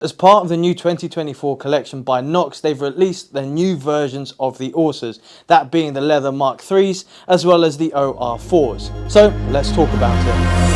As part of the new 2024 collection by Knox, they've released the new versions of the Orsas, that being the leather Mark IIIs as well as the OR4s. So let's talk about it.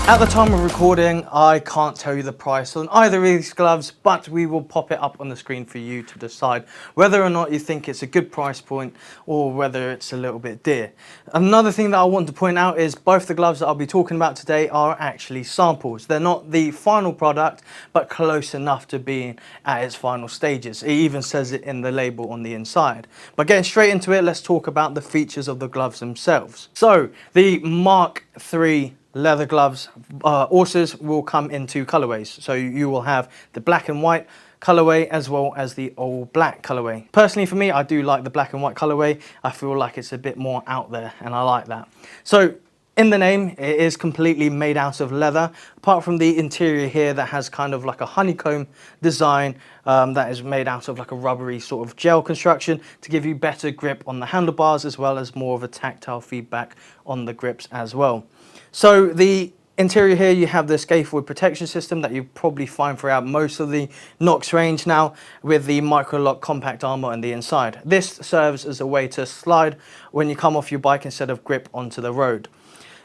At the time of recording, I can't tell you the price on either of these gloves, but we will pop it up on the screen for you to decide whether or not you think it's a good price point or whether it's a little bit dear. Another thing that I want to point out is both the gloves that I'll be talking about today are actually samples. They're not the final product, but close enough to being at its final stages. It even says it in the label on the inside. But getting straight into it, let's talk about the features of the gloves themselves. So the Mark III leather gloves, Orsas, will come in two colorways. So you will have the black and white colorway as well as the all black colorway. Personally for me, I do like the black and white colorway. I feel like it's a bit more out there and I like that. So in the name, it is completely made out of leather, apart from the interior here that has kind of like a honeycomb design that is made out of like a rubbery sort of gel construction to give you better grip on the handlebars as well as more of a tactile feedback on the grips as well. So the interior here, you have the scaffold protection system that you probably find throughout most of the Knox range now, with the micro-lock compact armor on the inside. This serves as a way to slide when you come off your bike instead of grip onto the road.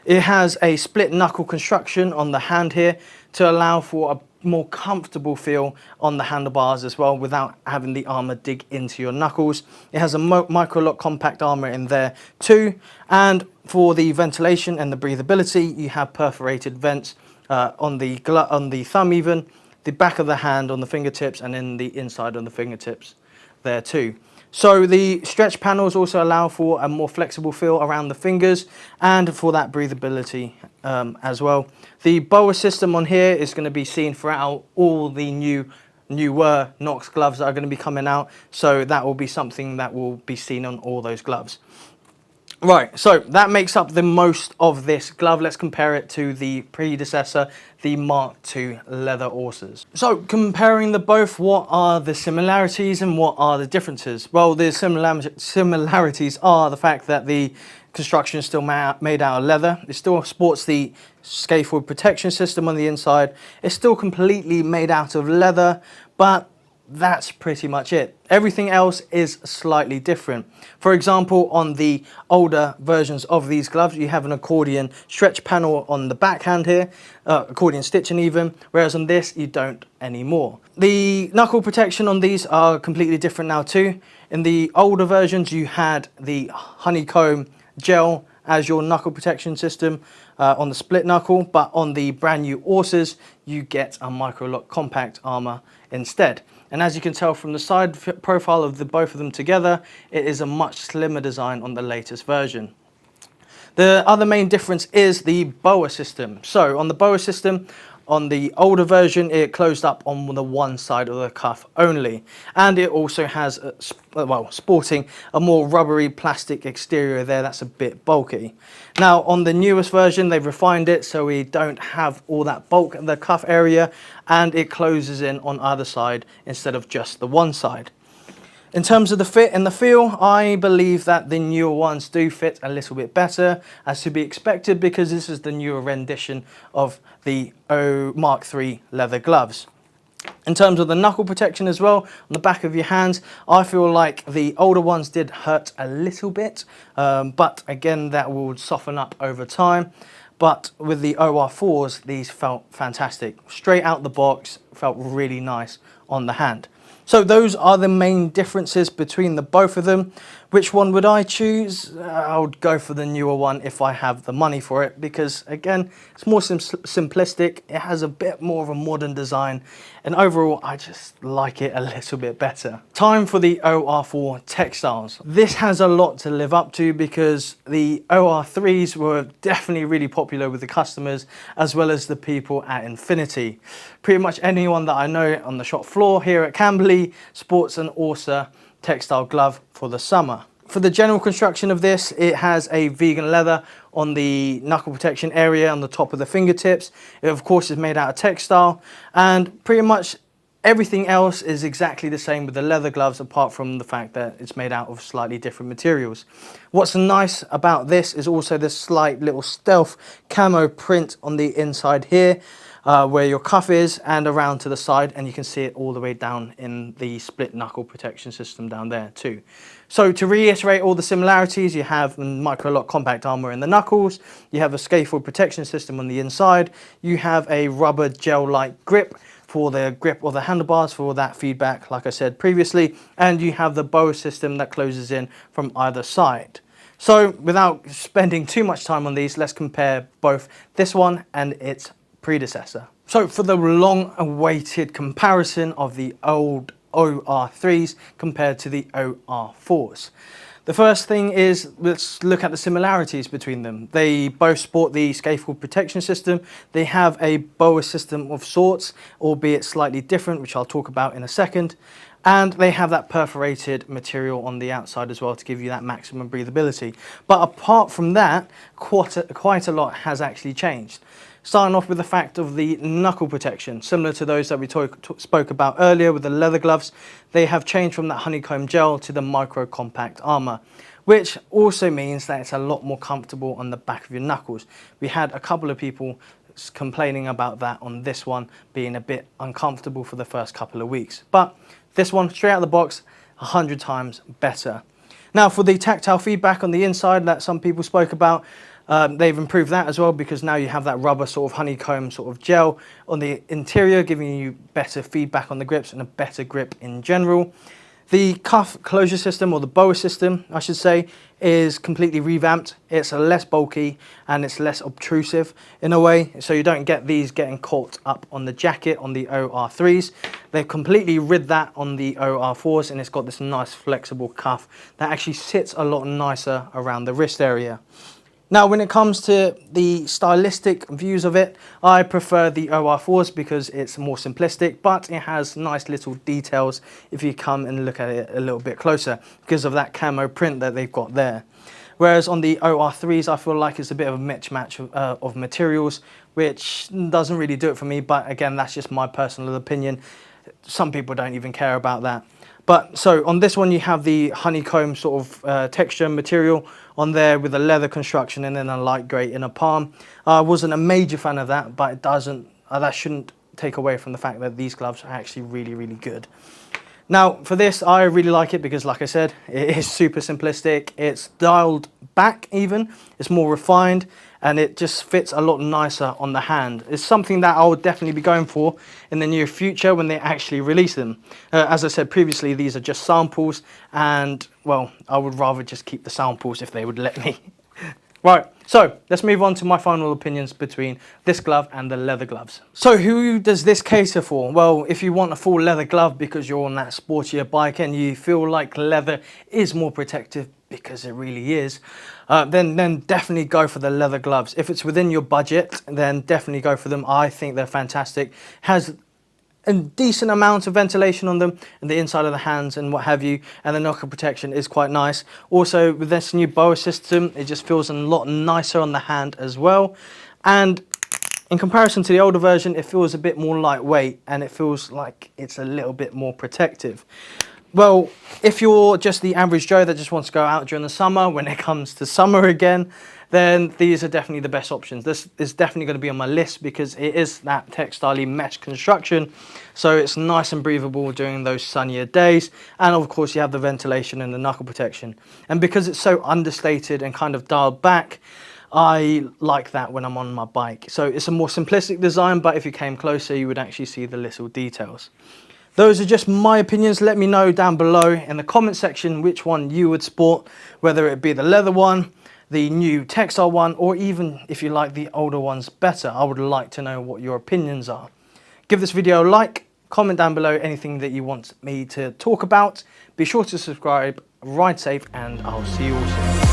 It has a split knuckle construction on the hand here to allow for a more comfortable feel on the handlebars as well without having the armor dig into your knuckles. It has a micro-lock compact armor in there too, and for the ventilation and the breathability, you have perforated vents on the thumb, even the back of the hand on the fingertips, and in the inside on the fingertips there too. So the stretch panels also allow for a more flexible feel around the fingers and for that breathability as well. The boa system on here is going to be seen throughout all the newer Knox gloves that are going to be coming out. So that will be something that will be seen on all those gloves. Right, so that makes up the most of this glove. Let's compare it to the predecessor, the Mark II leather Orsas. So comparing the both, what are the similarities and what are the differences? Well, the similarities are the fact that the construction is still made out of leather. It still sports the scaffold protection system on the inside. It's still completely made out of leather, but that's pretty much it. Everything else is slightly different. For example, on the older versions of these gloves, you have an accordion stretch panel on the backhand here, accordion stitching even, whereas on this you don't anymore. The knuckle protection on these are completely different now too. In the older versions, you had the honeycomb gel as your knuckle protection system on the split knuckle, but on the brand new Orsas, you get a micro-lock compact armor instead. And as you can tell from the side profile of both of them together, it is a much slimmer design on the latest version. The other main difference is the boa system. So on the boa system, on the older version, it closed up on the one side of the cuff only. And it also has, sporting a more rubbery plastic exterior there that's a bit bulky. Now on the newest version, they've refined it so we don't have all that bulk in the cuff area, and it closes in on either side instead of just the one side. In terms of the fit and the feel, I believe that the newer ones do fit a little bit better, as to be expected, because this is the newer rendition of the Mark III leather gloves. In terms of the knuckle protection as well, on the back of your hands, I feel like the older ones did hurt a little bit, but again, that will soften up over time. But with the OR4s, these felt fantastic. Straight out the box, felt really nice on the hand. So those are the main differences between the both of them. Which one would I choose? I would go for the newer one if I have the money for it, because again, it's more simplistic. It has a bit more of a modern design, and overall I just like it a little bit better. Time for the OR4 Textiles. This has a lot to live up to because the OR3s were definitely really popular with the customers as well as the people at Infinity. Pretty much anyone that I know on the shop floor here at Camberley sports an Orsa textile glove for the summer. For the general construction of this, it has a vegan leather on the knuckle protection area on the top of the fingertips. It of course is made out of textile, and pretty much Everything else is exactly the same with the leather gloves, apart from the fact that it's made out of slightly different materials. What's nice about this is also the slight little stealth camo print on the inside here, where your cuff is, and around to the side, and you can see it all the way down in the split knuckle protection system down there too. So to reiterate all the similarities, you have micro-lock compact armor in the knuckles, you have a scaffold protection system on the inside, you have a rubber gel-like grip for the grip of the handlebars for that feedback, like I said previously, and you have the bow system that closes in from either side. So without spending too much time on these, let's compare both this one and its predecessor. So for the long-awaited comparison of the old OR3s compared to the OR4s. The first thing is, let's look at the similarities between them. They both sport the scaffold protection system. They have a boa system of sorts, albeit slightly different, which I'll talk about in a second. And they have that perforated material on the outside as well to give you that maximum breathability. But apart from that, quite a lot has actually changed. Starting off with the fact of the knuckle protection, similar to those that we spoke about earlier with the leather gloves, they have changed from that honeycomb gel to the micro compact armor, which also means that it's a lot more comfortable on the back of your knuckles. We had a couple of people complaining about that on this one being a bit uncomfortable for the first couple of weeks, but this one straight out of the box, 100 times better. Now for the tactile feedback on the inside that some people spoke about, they've improved that as well, because now you have that rubber sort of honeycomb sort of gel on the interior, giving you better feedback on the grips and a better grip in general. The cuff closure system, or the boa system, I should say, is completely revamped. It's less bulky and it's less obtrusive in a way, so you don't get these getting caught up on the jacket on the OR3s. They've completely rid that on the OR4s, and it's got this nice flexible cuff that actually sits a lot nicer around the wrist area. Now, when it comes to the stylistic views of it, I prefer the OR4s because it's more simplistic, but it has nice little details if you come and look at it a little bit closer because of that camo print that they've got there. Whereas on the OR3s, I feel like it's a bit of a mismatch of materials, which doesn't really do it for me, but again, that's just my personal opinion. Some people don't even care about that. But so on this one, you have the honeycomb sort of texture material on there with a leather construction and then a light grey inner palm. I wasn't a major fan of that, but it doesn't, that shouldn't take away from the fact that these gloves are actually really, really good. Now for this, I really like it because, like I said, it is super simplistic. It's dialed back even, it's more refined, and it just fits a lot nicer on the hand. It's something that I would definitely be going for in the near future when they actually release them. As I said previously, these are just samples, and well, I would rather just keep the samples if they would let me. Right, so let's move on to my final opinions between this glove and the leather gloves. So who does this cater for? Well, if you want a full leather glove because you're on that sportier bike and you feel like leather is more protective, because it really is, then definitely go for the leather gloves. If it's within your budget, then definitely go for them. I think they're fantastic. Has a decent amount of ventilation on them and the inside of the hands and what have you, and the knuckle protection is quite nice. Also with this new boa system, it just feels a lot nicer on the hand as well, and in comparison to the older version, it feels a bit more lightweight and it feels like it's a little bit more protective. Well, if you're just the average Joe that just wants to go out during the summer, when it comes to summer again, then these are definitely the best options. This is definitely going to be on my list because it is that textile mesh construction, so it's nice and breathable during those sunnier days, and of course you have the ventilation and the knuckle protection. And because it's so understated and kind of dialed back, I like that when I'm on my bike. So it's a more simplistic design, but if you came closer you would actually see the little details. Those are just my opinions. Let me know down below in the comment section which one you would sport, whether it be the leather one, the new textile one, or even if you like the older ones better. I would like to know what your opinions are. Give this video a like, comment down below anything that you want me to talk about. Be sure to subscribe, ride safe, and I'll see you all soon.